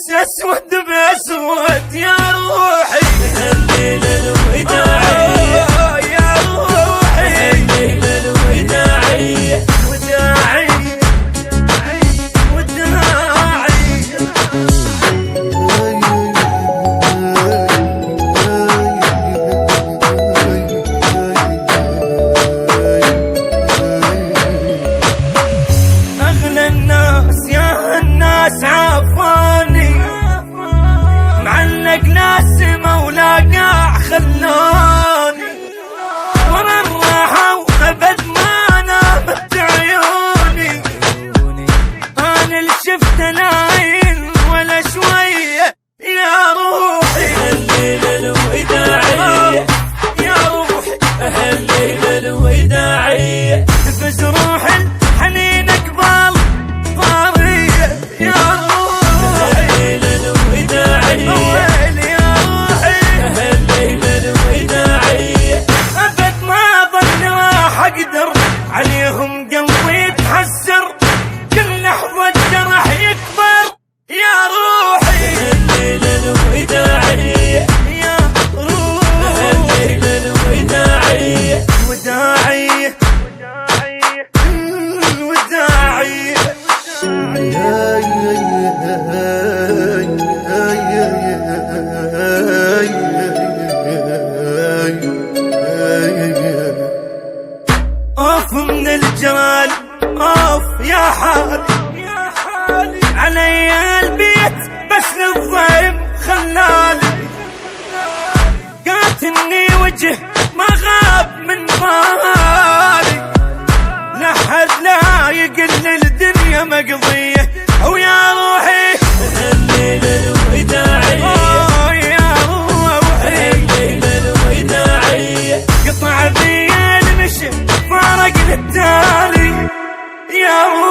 اسود باسود يا روحي الليل الوداعي يا روحي الليل الوداعي وداعي وداعي أغلى الناس يا الناس عافاني معلق ناس مولاقع خلاني ورا الراحة وأبد ما نامت عيوني أنا اللي شفت نايم ولا شوية يا روحي الليل الوداعي يا روحي الليل الوداعي تفز روح الحنين قبل طارية يا روحي الليل الوداعي ويلي يا روحي الليل الوداعي أبد ما ظن راح أقدر عليهم قلبي يتحسر كل لحظة جرح يكبر يا روحي الليل الوداعي يا روحي الليل الوداعي وداعي وداعي اوف من الجمال اوف يا حالي علي البيت بس للضيم خلالي قاتلني وجه ما غاب من بالي لا حد لا يقل الدنيا مقضية او يا روحي الليل الوداعي يا روحي الليل الوداعي قطع بي المشي فارق للتالي يا روحي